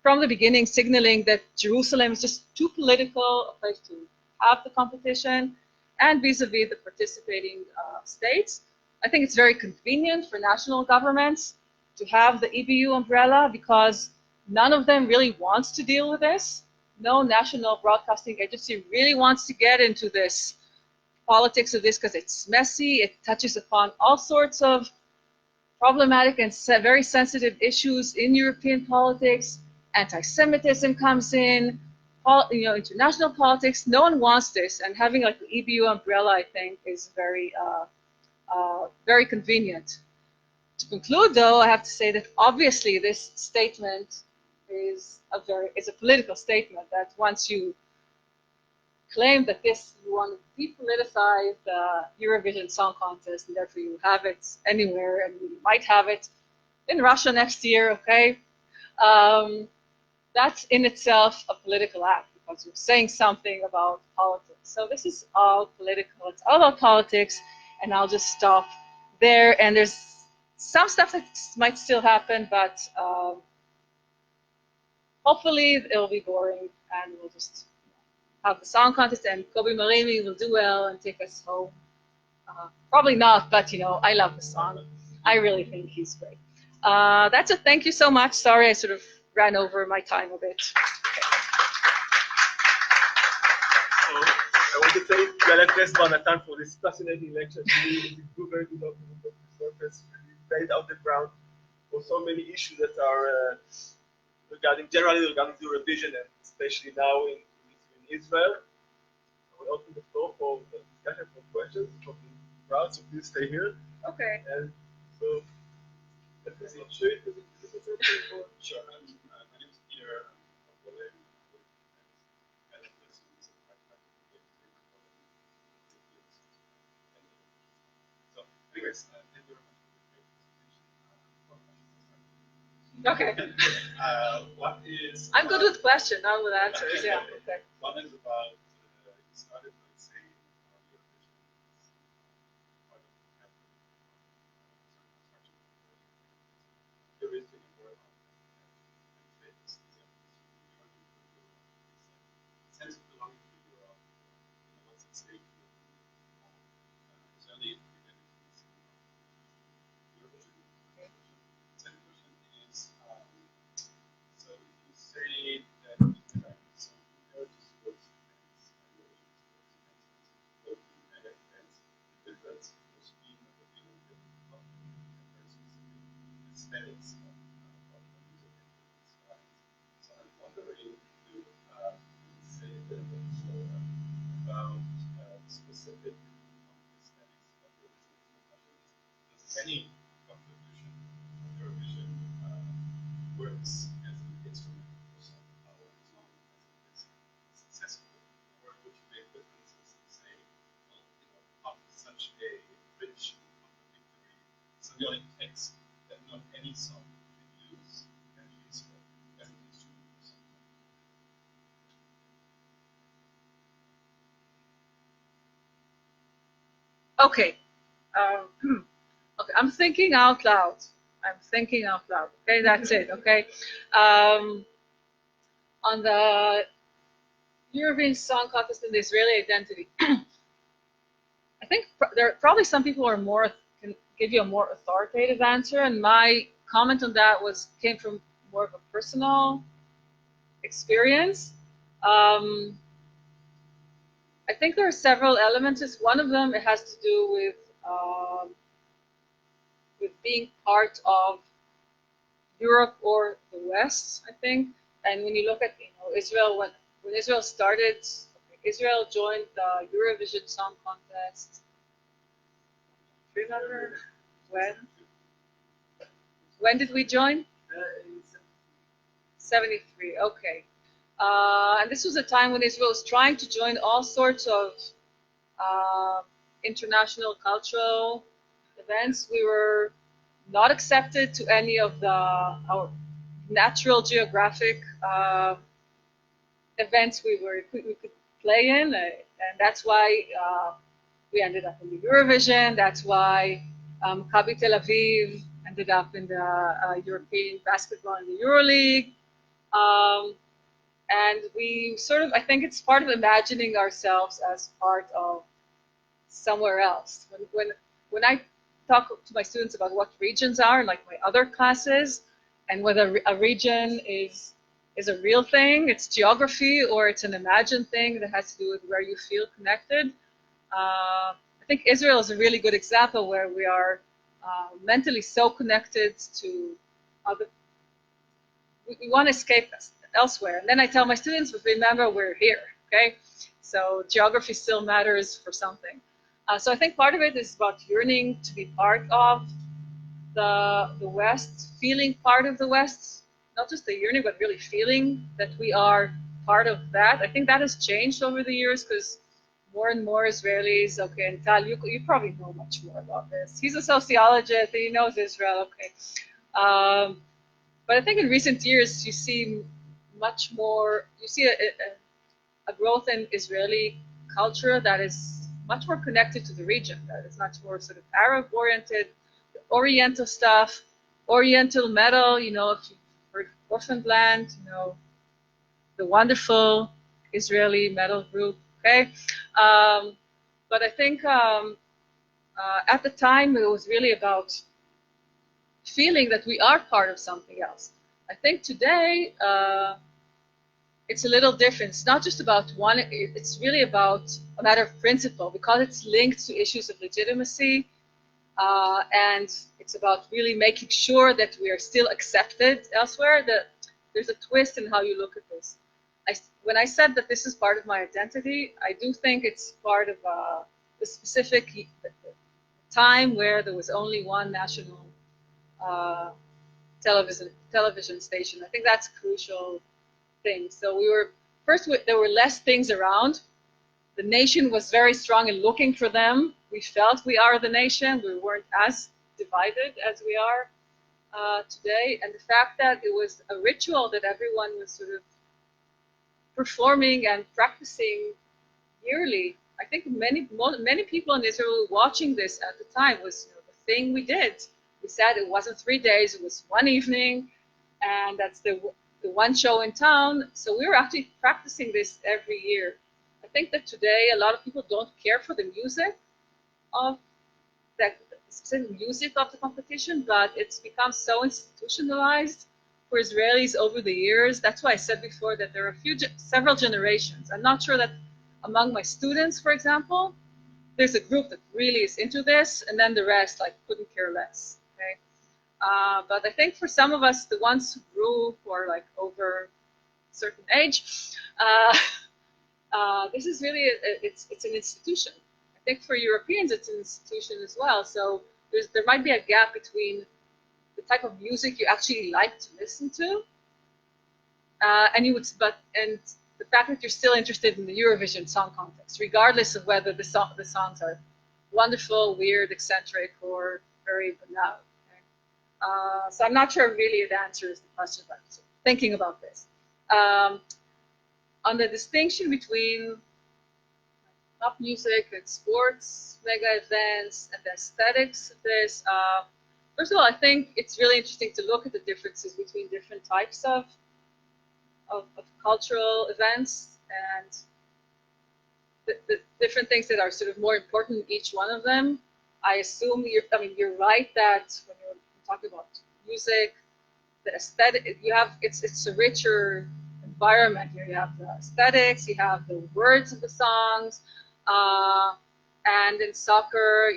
from the beginning, signaling that Jerusalem is just too political a place to have the competition, and vis-a-vis the participating states. I think it's very convenient for national governments to have the EBU umbrella because none of them really wants to deal with this. No national broadcasting agency really wants to get into this politics of this because it's messy. It touches upon all sorts of problematic and very sensitive issues in European politics. Anti-Semitism comes in, international politics. No one wants this, and having like the EBU umbrella, I think, is very, very convenient. To conclude, though, I have to say that obviously this statement is a political statement. That once you claimed that you want to depoliticize the Eurovision Song Contest, and therefore you have it anywhere, and you might have it in Russia next year, okay? That's in itself a political act, because you're saying something about politics. So this is all political. It's all about politics, and I'll just stop there. And there's some stuff that might still happen, but hopefully it'll be boring, and we'll just have the song contest, and Kobe Marimi will do well and take us home. Probably not, but I love the song. I really think he's great. That's it. Thank you so much. Sorry, I sort of ran over my time a bit. So I want to thank Galia Press-Barnathan for this fascinating lecture. She did very good document of the surface, really laid out the ground for so many issues that are generally regarding Eurovision, and especially now in Israel. I will open the floor for discussion, for questions from the crowd, so please stay here. Okay. And so, let me see. Sure, is it okay for? Sure. My name is Peter. I'm from Berlin. So, anyways, thank you very much for the great presentation. Okay. What is? I'm good with questions, not with answers. Yeah. Okay. One is about you started by saying Eurovision is part of the capital construction. There is any more about that. And this is sense of belonging to Europe. What's at stake for Israeli identities in Eurovision. Second question is, so if you say that so compared to sports events, Eurovision sports events, both the mega events, the difference was being a little bit of very specific aesthetics of music and so I'm wondering if you say a little bit more about specific aesthetics of Eurovision. Does any contribution of Eurovision works as an instrument for soft power as long as it is successful? Or would you make differences and say, well, after such a rich and contradictory symbiotic text that not any song can use can be used as an instrument for soft power? Okay. Okay. I'm thinking out loud. Okay, that's it. Okay. On the Eurovision Song Contest and the Israeli identity, I think there are probably some people who can give you a more authoritative answer, and my comment on that came from more of a personal experience. I think there are several elements. One of them, it has to do with being part of Europe or the West, I think. And when you look at Israel, when Israel started, Israel joined the Eurovision Song Contest. Remember when? When did we join? 73. Okay. And this was a time when Israel was trying to join all sorts of international cultural events. We were not accepted to any of our natural geographic events we could play in, and that's why we ended up in the Eurovision. That's why Maccabi Tel Aviv ended up in the European basketball in the EuroLeague. And we sort of, I think it's part of imagining ourselves as part of somewhere else. When I talk to my students about what regions are, like my other classes, and whether a region is a real thing, it's geography, or it's an imagined thing that has to do with where you feel connected. I think Israel is a really good example where we are mentally so connected to other. We want to escape elsewhere. And then I tell my students, but remember, we're here, okay? So geography still matters for something. So I think part of it is about yearning to be part of the West, feeling part of the West, not just the yearning, but really feeling that we are part of that. I think that has changed over the years because more and more Israelis, okay, and Tal, you probably know much more about this. He's a sociologist and he knows Israel, okay. But I think in recent years you see much more, you see a growth in Israeli culture that is much more connected to the region, that is much more sort of Arab-oriented, Oriental stuff, Oriental metal, you know, if you've heard Orphan Land, you know, the wonderful Israeli metal group, okay? But I think at the time it was really about feeling that we are part of something else. I think today it's a little different. It's not just about one, it's really about a matter of principle because it's linked to issues of legitimacy and it's about really making sure that we are still accepted elsewhere. That there's a twist in how you look at this. When I said that this is part of my identity, I do think it's part of the specific time where there was only one national television station. I think that's a crucial thing. So we were first. There were less things around. The nation was very strong in looking for them. We felt we are the nation. We weren't as divided as we are today. And the fact that it was a ritual that everyone was sort of performing and practicing yearly. I think many people in Israel watching this at the time was the thing we did. We said it wasn't 3 days, it was one evening, and that's the one show in town. So we were actually practicing this every year. I think that today a lot of people don't care for the music of the specific music of the competition, but it's become so institutionalized for Israelis over the years. That's why I said before that there are several generations. I'm not sure that among my students, for example, there's a group that really is into this, and then the rest like couldn't care less. Okay, but I think for some of us, the ones who grew for like over a certain age, this is really it's an institution. I think for Europeans, it's an institution as well. So there might be a gap between the type of music you actually like to listen to, and the fact that you're still interested in the Eurovision Song Contest, regardless of whether the songs are wonderful, weird, eccentric, or very banal. Okay? So I'm not sure really it answers the question, but I'm thinking about this. On the distinction between pop music and sports mega events and the aesthetics of this, first of all, I think it's really interesting to look at the differences between different types of cultural events and the different things that are sort of more important in each one of them. I assume you're right that when you're talking about music, the aesthetic, it's a richer environment here. You have the aesthetics, you have the words of the songs, and in soccer,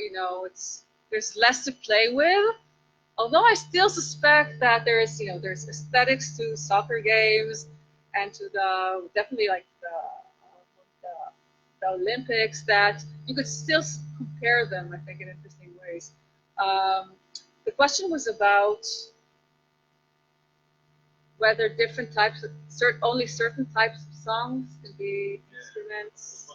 there's less to play with. Although I still suspect that there's aesthetics to soccer games and to definitely like the Olympics that you could still compare them, I think, in interesting ways. The question was about whether different types of only certain types of songs can be instruments.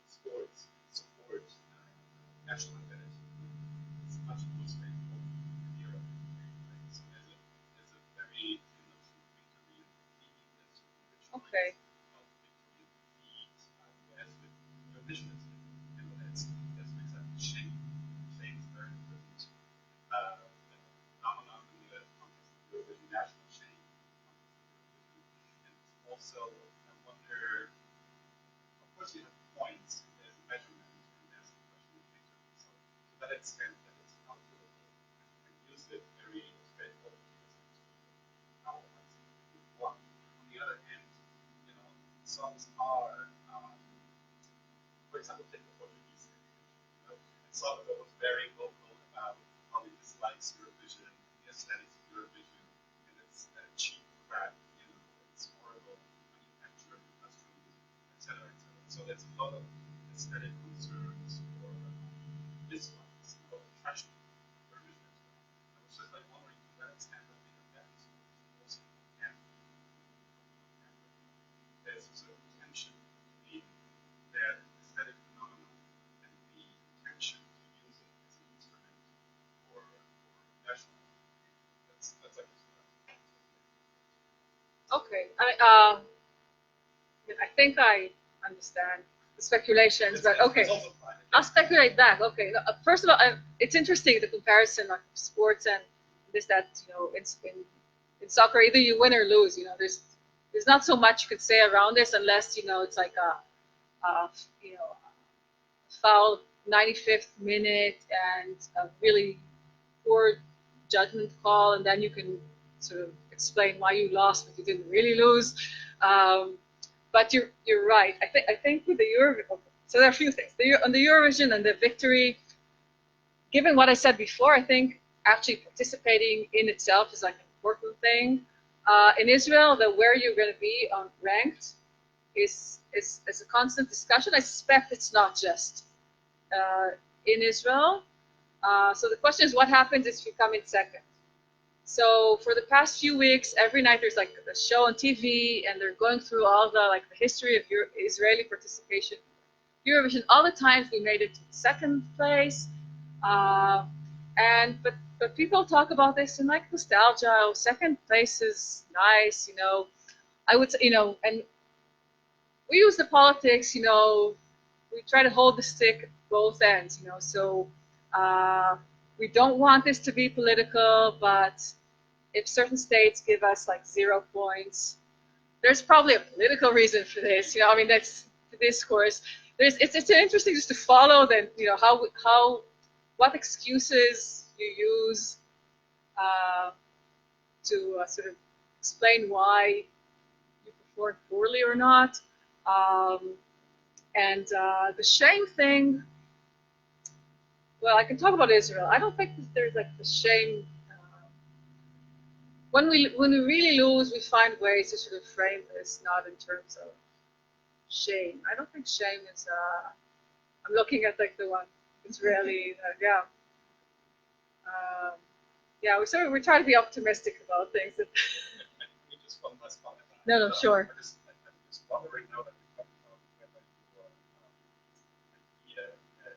Sports support national identity. It's much more straightforward in Europe. Right? So there's a very Victorian theme that's Okay. of Victorian themes, whereas with Eurovision, that's for example shape. Shape is very important. The phenomenon in the context of Eurovision, national shape, and also I wonder. Of course, you have points, and there's measurement, and there's the question of victory. So, to that extent, that it's calculable, and use it very straightforwardly as how much you want. On the other hand, songs are, for example, take the Portuguese situation. And Salvador was very vocal about how he dislikes Eurovision, the aesthetics of Eurovision, and its cheap crowd. there's a lot of aesthetic concerns or this one is called fashion Eurovision as well. I was just like wondering to that extent that we have that also can there's a sort of tension between that aesthetic phenomenon and the intention to use it as an instrument for national. That's I guess what Okay, I think I understand the speculations, but okay. I'll speculate back. Okay, first of all, it's interesting the comparison of sports and this that in soccer either you win or lose. There's not so much you could say around this unless it's like a foul 95th minute and a really poor judgment call, and then you can sort of explain why you lost, but you didn't really lose. But you're right. I think with the Eurovision, so there are a few things. On the Eurovision and the victory, given what I said before, I think actually participating in itself is like an important thing. In Israel, where you're going to be ranked is a constant discussion. I suspect it's not just in Israel. So the question is, what happens if you come in second? So for the past few weeks, every night there's like a show on TV, and they're going through all the history of Israeli participation in Eurovision. All the times we made it to second place, but people talk about this in like nostalgia. Oh, second place is nice, I would say, and we use the politics, we try to hold the stick at both ends, So we don't want this to be political, but if certain states give us like 0 points, there's probably a political reason for this. I mean, that's the discourse. It's interesting just to follow then, what excuses you use to sort of explain why you performed poorly or not. And the shame thing, well, I can talk about Israel. I don't think that there's like the shame. When we really lose, we find ways to sort of frame this not in terms of shame. I don't think shame is. I'm looking at like the one Israeli. Yeah. Yeah, we try to be optimistic about things. just one last comment. No, sure. I'm just wondering now that we talked about whether your idea that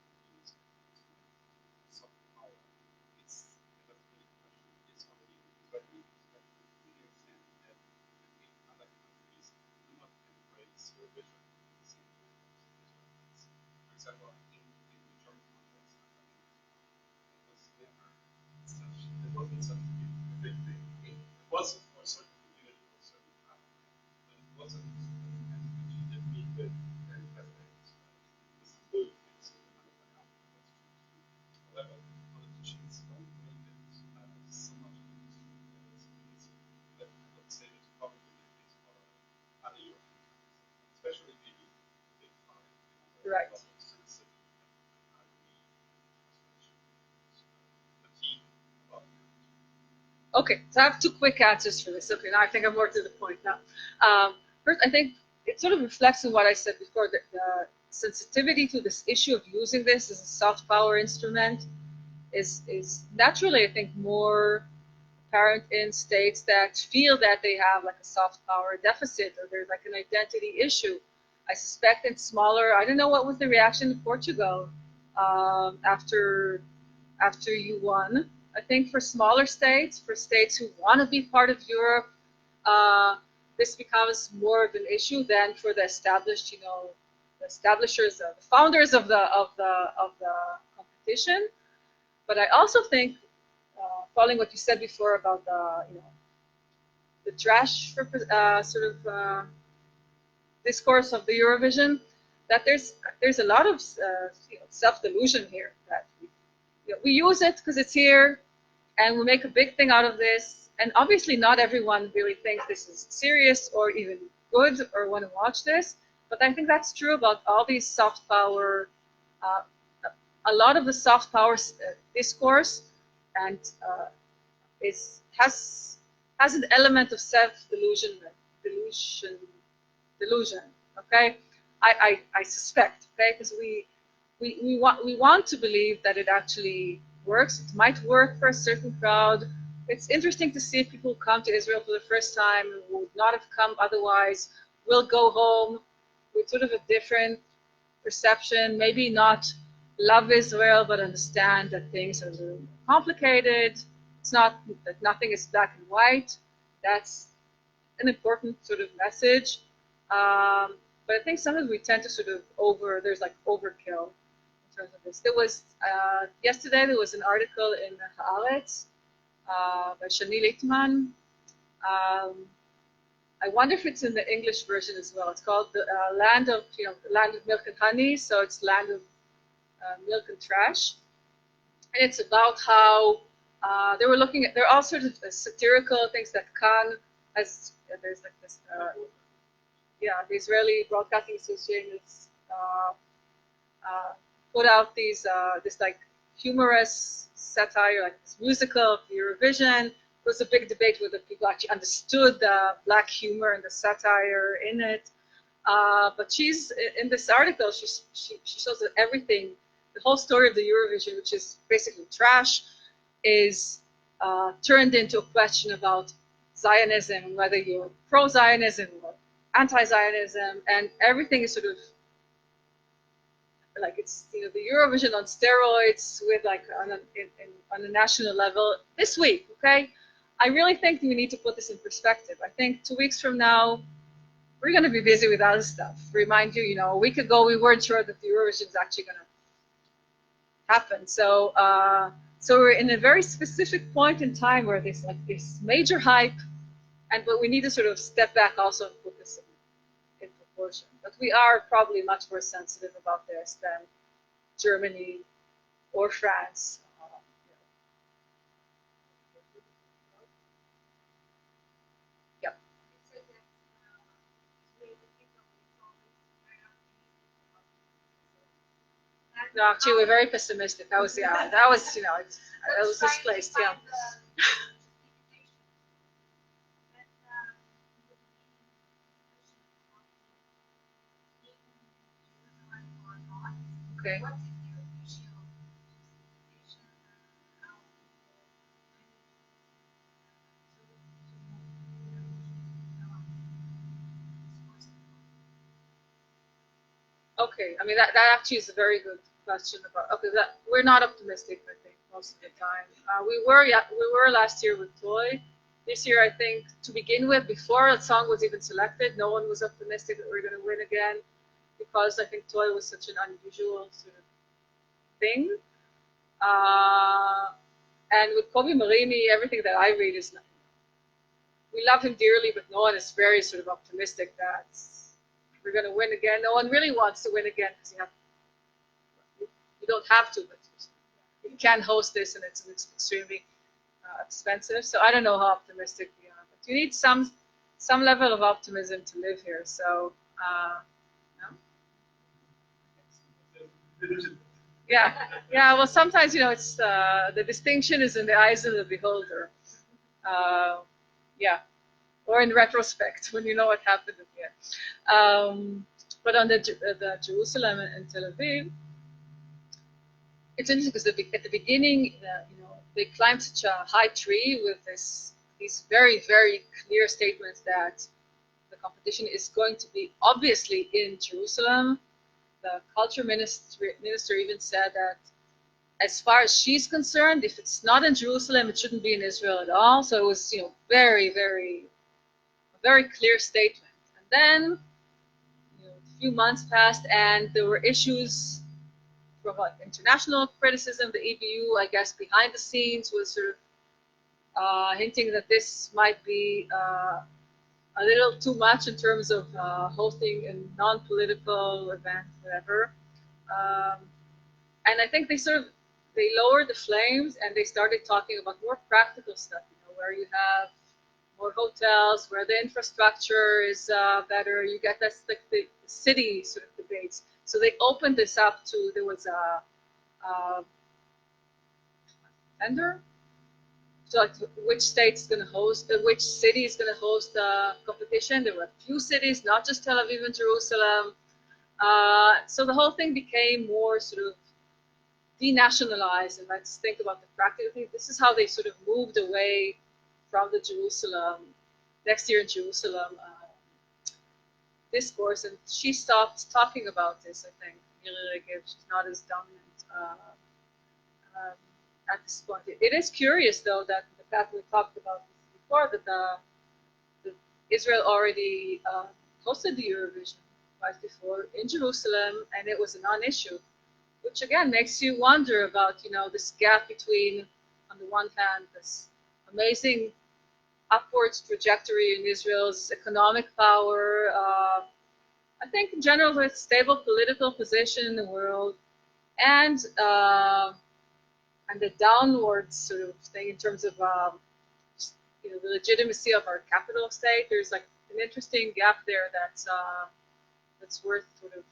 Eurovision and soft power, it's that's really the question. It's only Israeli perspective. Do you understand that many other countries do not embrace Eurovision in the same way as Israel does? For example, in the German context, there wasn't such a big thing. It was for a certain community or a certain time, but it wasn't actually didn't mean that very president was good things in another country. However, politicians don't make it so much of an issue. I would say it's probably the case for other European countries, especially maybe the big five. Right. Okay, so I have 2 quick answers for this. Okay, now I think I'm more to the point now. First, I think it sort of reflects on what I said before, that the sensitivity to this issue of using this as a soft power instrument is naturally, I think, more apparent in states that feel that they have like a soft power deficit, or there's like an identity issue. I suspect in smaller, I don't know what was the reaction in Portugal after you won. I think for smaller states, for states who want to be part of Europe, this becomes more of an issue than for the established, the establishers, the founders of the competition. But I also think, following what you said before about the trash sort of discourse of the Eurovision, that there's a lot of self-delusion here, that we use it because it's here, and we make a big thing out of this. And obviously, not everyone really thinks this is serious or even good or want to watch this. But I think that's true about all these soft power. A lot of the soft power discourse and has an element of self-delusion, delusion. Okay, I suspect. Okay, because we want to believe that it actually works. It might work for a certain crowd. It's interesting to see if people who come to Israel for the first time and would not have come otherwise will go home with sort of a different perception, maybe not love Israel, but understand that things are a little complicated. It's not that nothing is black and white. That's an important sort of message. But I think sometimes we tend to sort of there's like overkill in terms of this. There was, yesterday there was an article in Haaretz by Shani Littman. I wonder if it's in the English version as well. It's called the Land of Milk and Honey, so it's Land of Milk and Trash. And it's about how they were looking at, there are all sorts of satirical things that Khan has, there's like this, the Israeli Broadcasting Association has put out these, this like humorous satire, like this musical of Eurovision. There was a big debate whether people actually understood the black humor and the satire in it. But she's, in this article, she shows that everything, the whole story of the Eurovision, which is basically trash, is turned into a question about Zionism, whether you're pro-Zionism or anti-Zionism, and everything is sort of like it's the Eurovision on steroids with like on a national level this week. Okay, I really think we need to put this in perspective. I think 2 weeks from now we're going to be busy with other stuff. Remind you, a week ago we weren't sure that the Eurovision is actually going to happen. So so we're in a very specific point in time where there's like this major hype, but we need to sort of step back also and put this in proportion. But we are probably much more sensitive about this than Germany or France. Yeah. No, actually, we're very pessimistic. That was, that was, it was misplaced, yeah. Okay. Okay, I mean that actually is a very good question about. Okay, we're not optimistic. I think most of the time we were last year with Toy. This year, I think to begin with, before a song was even selected, no one was optimistic that we're going to win again, because I think Toy was such an unusual sort of thing. And with Kobi Marini, everything that I read is, we love him dearly, but no one is very sort of optimistic that we're going to win again. No one really wants to win again because you don't have to, but you can host this, and it's extremely expensive. So I don't know how optimistic we are, but you need some level of optimism to live here. So yeah. Well, sometimes it's the distinction is in the eyes of the beholder. Yeah. Or in retrospect, when you know what happened at the end. But on the Jerusalem and Tel Aviv, it's interesting because at the beginning, they climbed such a high tree with these very, very clear statements that the competition is going to be obviously in Jerusalem. The culture minister even said that as far as she's concerned, if it's not in Jerusalem, it shouldn't be in Israel at all. So it was, very, very very clear statement. And then a few months passed, and there were issues from international criticism. The EBU, I guess, behind the scenes was sort of hinting that this might be a little too much in terms of hosting a non-political event, whatever. And I think they lowered the flames, and they started talking about more practical stuff, where you have more hotels, where the infrastructure is better. You get this like the city sort of debates. So they opened this up to, there was a tender So like which state's going to host, which city is going to host the competition. There were a few cities, not just Tel Aviv and Jerusalem. So the whole thing became more sort of denationalized, and let's think about the practical thing. This is how they sort of moved away from the Jerusalem, next year in Jerusalem discourse, and she stopped talking about this, I think. She's not as dominant at this point. It is curious, though, that the fact we talked about this before, that the Israel already hosted the Eurovision right before in Jerusalem, and it was a non-issue, which again makes you wonder about, you know, this gap between, on the one hand, this amazing upwards trajectory in Israel's economic power, I think in general a stable political position in the world, and the downward sort of thing in terms of you know, the legitimacy of our capital state. There's like an interesting gap there that's worth sort of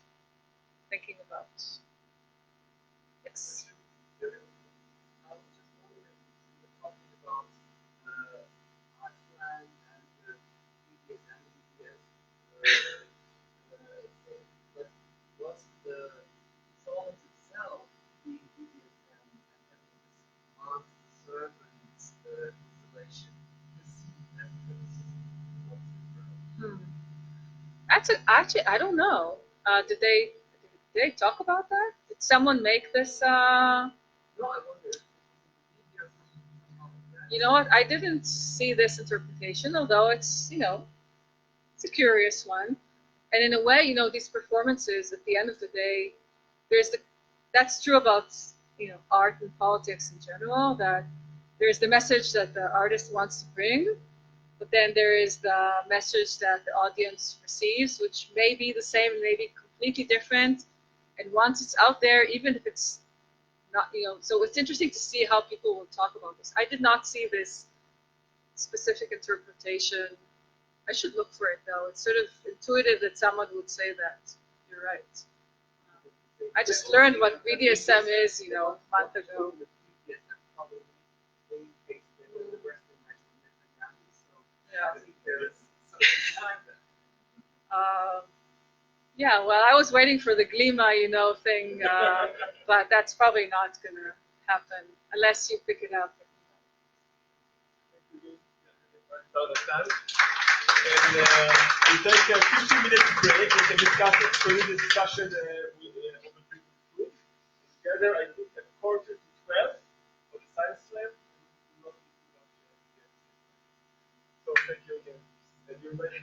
thinking about. Yes. I was just wondering, you were talking about Iceland and the EBS and the EBS thing, but was the songs itself being BDSM and having this masked servant installation perceived as what's the problem? Actually, I don't know. Did they talk about that? Did someone make this? No, I wonder if it was in the media somehow like that. You know what? I didn't see this interpretation, although it's, you know, it's a curious one. And in a way, you know, these performances, at the end of the day, that's true about, you know, art and politics in general, that there's the message that the artist wants to bring, but then there is the message that the audience receives, which may be the same, may be completely different. And once it's out there, even if it's not, you know, so it's interesting to see how people will talk about this. I did not see this specific interpretation. I should look for it, though. It's sort of intuitive that someone would say that. You're right. I just learned what BDSM is, you know, a month ago. Yeah, well, I was waiting for the Glima, you know, thing, but that's probably not going to happen unless you pick it up. And we take a 15-minute break. We can discuss it. Further discussion over food. Together, I think at 11:45 for the science lab. So thank you again. And you're ready.